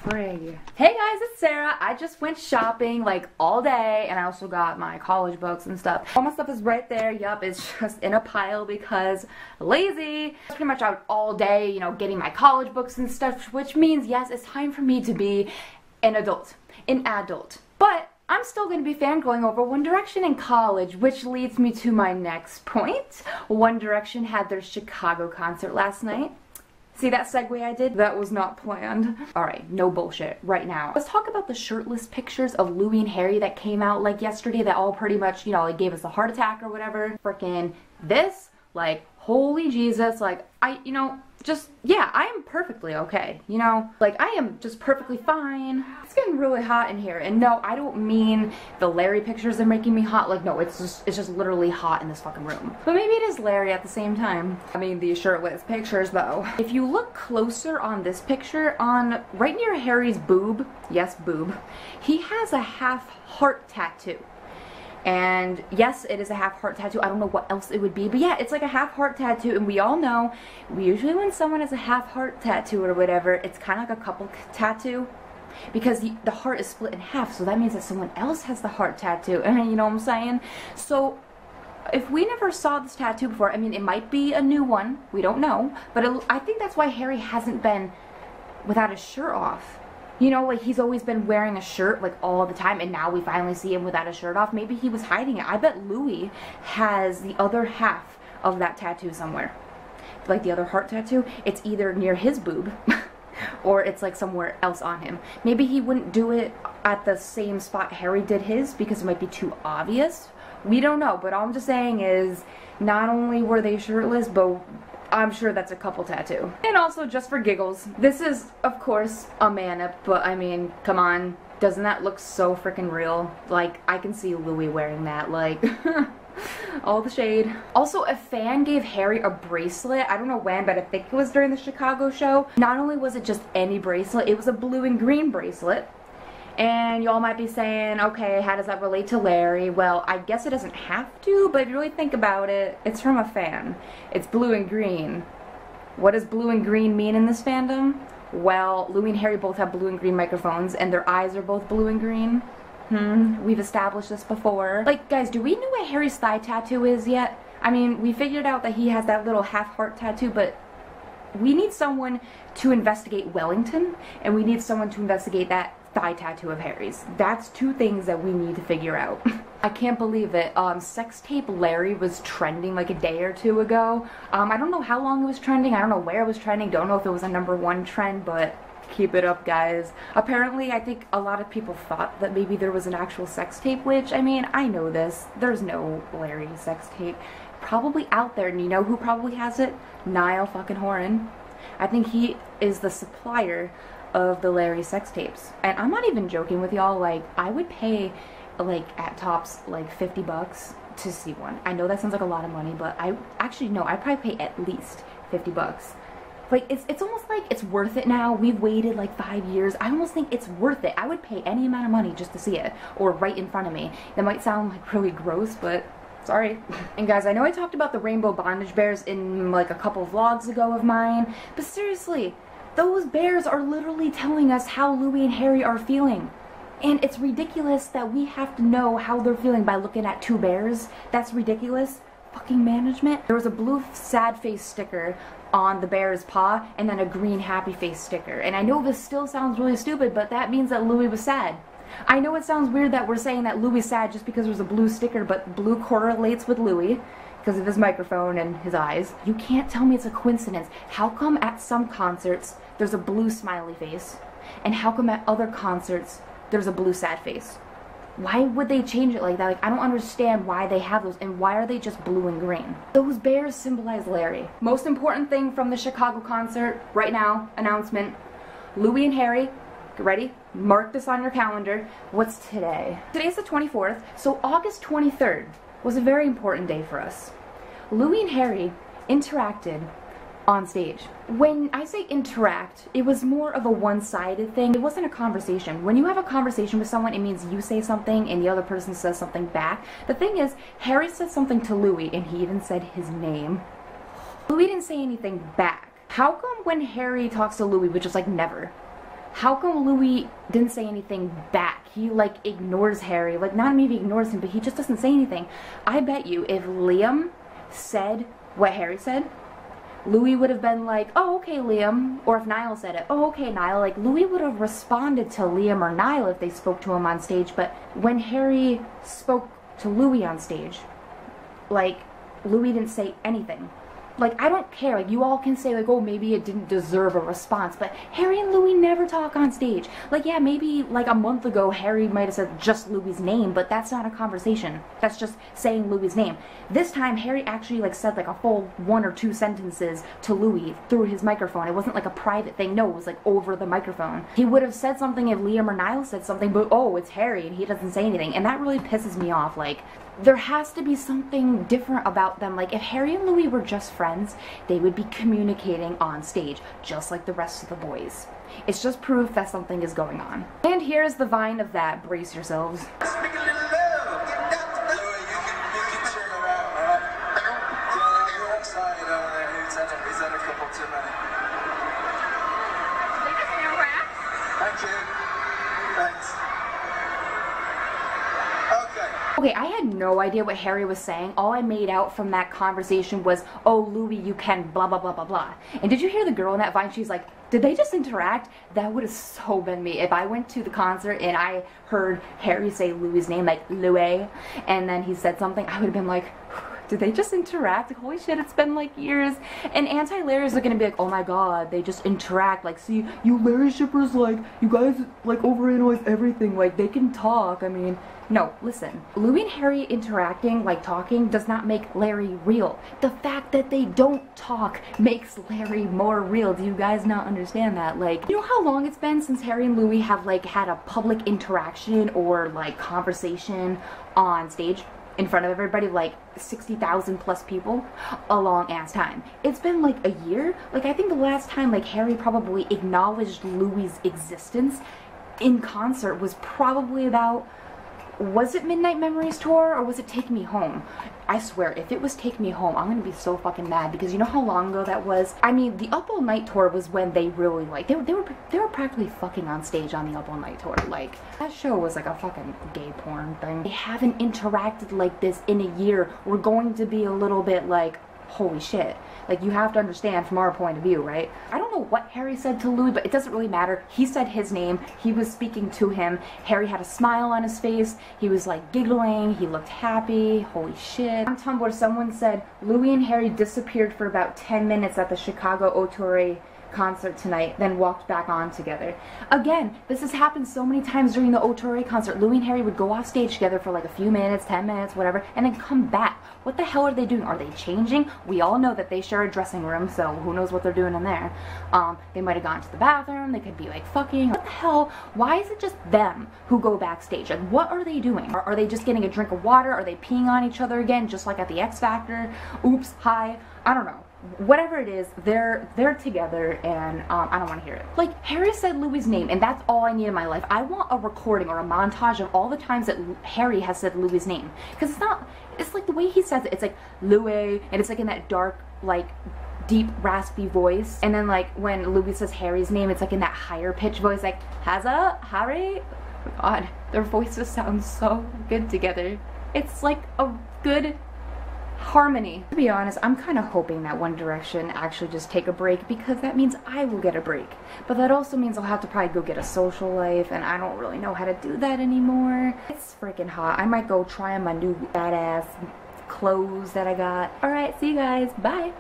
frig. Hey guys, it's Sarah. I just went shopping like all day, and I also got my college books and stuff. All my stuff is right there. Yup, it's just in a pile because lazy. Pretty much out all day, you know, getting my college books and stuff, which means yes, it's time for me to be an adult. But I'm still going to be fangirling over One Direction in college, which leads me to my next point. One Direction had their Chicago concert last night. See that segue I did? That was not planned. Alright, no bullshit. Right now, let's talk about the shirtless pictures of Louis and Harry that came out like yesterday that all pretty much, you know, like gave us a heart attack or whatever. Frickin' this, like, holy Jesus, like, yeah, I am perfectly okay, you know? Like, I am just perfectly fine. It's getting really hot in here, and no, I don't mean the Larry pictures are making me hot. Like, no, it's just literally hot in this fucking room. But maybe it is Larry at the same time. I mean, these shirtless pictures, though. If you look closer on this picture, on right near Harry's boob, yes, boob, he has a half heart tattoo. And yes, it is a half heart tattoo. I don't know what else it would be, but yeah, it's like a half heart tattoo, and we all know, usually when someone has a half heart tattoo or whatever, it's kind of like a couple tattoo, because the heart is split in half, so that means that someone else has the heart tattoo, and you know what I'm saying? So, if we never saw this tattoo before, I mean, it might be a new one, we don't know, but I think that's why Harry hasn't been without his shirt off. You know, like, he's always been wearing a shirt, like, all the time, and now we finally see him without a shirt off. Maybe he was hiding it. I bet Louis has the other half of that tattoo somewhere. Like, the other heart tattoo, it's either near his boob, or it's, like, somewhere else on him. Maybe he wouldn't do it at the same spot Harry did his, because it might be too obvious. We don't know, but all I'm just saying is, not only were they shirtless, but I'm sure that's a couple tattoo. And also, just for giggles, this is, of course, a man-up, but I mean, come on, doesn't that look so freaking real? Like, I can see Louis wearing that, like, all the shade. Also, a fan gave Harry a bracelet. I don't know when, but I think it was during the Chicago show. Not only was it just any bracelet, it was a blue and green bracelet. And y'all might be saying, okay, how does that relate to Larry? Well, I guess it doesn't have to, but if you really think about it, it's from a fan. It's blue and green. What does blue and green mean in this fandom? Well, Louis and Harry both have blue and green microphones, and their eyes are both blue and green. We've established this before. Like, guys, do we know what Harry's thigh tattoo is yet? I mean, we figured out that he has that little half-heart tattoo, but we need someone to investigate Wellington, and we need someone to investigate that thigh tattoo of Harry's. That's two things that we need to figure out. I can't believe it. Sex tape Larry was trending like a day or two ago. I don't know how long it was trending. I don't know where it was trending. Don't know if it was a #1 trend, but keep it up, guys. Apparently, I think a lot of people thought that maybe there was an actual sex tape, which, I mean, I know this. There's no Larry sex tape. Probably out there, and you know who probably has it? Niall fucking Horan. I think he is the supplier of the Larry sex tapes. And I'm not even joking with y'all, like, I would pay, like, at tops, like, 50 bucks to see one. I know that sounds like a lot of money, but I'd probably pay at least 50 bucks. Like, it's almost like it's worth it now. We've waited, like, 5 years. I almost think it's worth it. I would pay any amount of money just to see it, or right in front of me. That might sound, like, really gross, but sorry. And guys, I know I talked about the rainbow bondage bears in, like, a couple vlogs ago of mine, but seriously, those bears are literally telling us how Louis and Harry are feeling. And it's ridiculous that we have to know how they're feeling by looking at two bears. That's ridiculous. Fucking management. There was a blue sad face sticker on the bear's paw, and then a green happy face sticker. And I know this still sounds really stupid, but that means that Louis was sad. I know it sounds weird that we're saying that Louis is sad just because there's a blue sticker, but blue correlates with Louis because of his microphone and his eyes. You can't tell me it's a coincidence. How come at some concerts there's a blue smiley face, and how come at other concerts there's a blue sad face? Why would they change it like that? Like, I don't understand why they have those, and why are they just blue and green? Those bears symbolize Larry. Most important thing from the Chicago concert right now, announcement, Louis and Harry, get ready? Mark this on your calendar. What's today? Today's the 24th, so August 23rd was a very important day for us. Louis and Harry interacted on stage. When I say interact, it was more of a one-sided thing. It wasn't a conversation. When you have a conversation with someone, it means you say something and the other person says something back. The thing is, Harry said something to Louis, and he even said his name. Louis didn't say anything back. How come when Harry talks to Louis, which is like never, how come Louis didn't say anything back? He like ignores Harry, like not maybe ignores him, but he just doesn't say anything. I bet you if Liam said what Harry said, Louis would have been like, oh, okay, Liam. Or if Niall said it, oh, okay, Niall. Like, Louis would have responded to Liam or Niall if they spoke to him on stage. But when Harry spoke to Louis on stage, like, Louis didn't say anything. Like, I don't care. Like, you all can say, like, oh, maybe it didn't deserve a response. But Harry and Louis never talk on stage. Like, yeah, maybe, like, a month ago, Harry might have said just Louis' name, but that's not a conversation. That's just saying Louis' name. This time, Harry actually, like, said, like, a full 1 or 2 sentences to Louis through his microphone. It wasn't, like, a private thing. No, it was, like, over the microphone. He would have said something if Liam or Niall said something, but, oh, it's Harry, and he doesn't say anything. And that really pisses me off. Like, there has to be something different about them. Like, if Harry and Louis were just friends, they would be communicating on stage, just like the rest of the boys. It's just proof that something is going on. And here's the vine of that. Brace yourselves. Okay, I had no idea what Harry was saying. All I made out from that conversation was, oh, Louis, you can blah, blah, blah, blah, blah. And did you hear the girl in that vine? She's like, did they just interact? That would have so been me. If I went to the concert and I heard Harry say Louis' name, like, Louis, and then he said something, I would have been like, did they just interact? Like, holy shit, it's been like years. And anti-Larrys are gonna be like, oh my god, they just interact. Like, see, you Larry shippers, like, you guys, like, overanalyze everything. Like, they can talk. I mean, no, listen. Louis and Harry interacting, like talking, does not make Larry real. The fact that they don't talk makes Larry more real. Do you guys not understand that? Like, you know how long it's been since Harry and Louis have, like, had a public interaction or, like, conversation on stage? In front of everybody, like 60,000 plus people, a long ass time. It's been like a year. Like, I think the last time like Harry probably acknowledged Louis' existence in concert was probably about, was it Midnight Memories Tour or was it Take Me Home? I swear, if it was Take Me Home, I'm gonna be so fucking mad because you know how long ago that was? I mean, the Up All Night Tour was when they really, like, they were practically fucking on stage on the Up All Night Tour. Like, that show was like a fucking gay porn thing. They haven't interacted like this in a year. We're going to be a little bit like, holy shit. Like, you have to understand from our point of view, right? I don't know what Harry said to Louis, but it doesn't really matter. He said his name. He was speaking to him. Harry had a smile on his face. He was, like, giggling. He looked happy. Holy shit. On Tumblr, someone said, Louis and Harry disappeared for about 10 minutes at the Chicago OTRA concert tonight, then walked back on together. Again, this has happened so many times during the OTRA concert. Louis and Harry would go off stage together for like a few minutes, 10 minutes, whatever, and then come back. What the hell are they doing? Are they changing? We all know that they share a dressing room, so who knows what they're doing in there. They might have gone to the bathroom, they could be like fucking. What the hell? Why is it just them who go backstage? Like, what are they doing? Are they just getting a drink of water? Are they peeing on each other again, just like at the X Factor? Oops, hi. I don't know. Whatever it is, they're together, and I don't want to hear it. Like, Harry said Louis' name, and that's all I need in my life. I want a recording or a montage of all the times that Harry has said Louis' name, because it's like the way he says it, it's like Louis, and it's like in that dark, like, deep, raspy voice, and then like when Louis says Harry's name, it's like in that higher pitched voice, like, Haza, Harry? Oh my god, their voices sound so good together. It's like a good harmony. To be honest, I'm kind of hoping that One Direction actually just take a break, because that means I will get a break. But that also means I'll have to probably go get a social life, and I don't really know how to do that anymore. It's freaking hot. I might go try on my new badass clothes that I got. Alright, see you guys. Bye!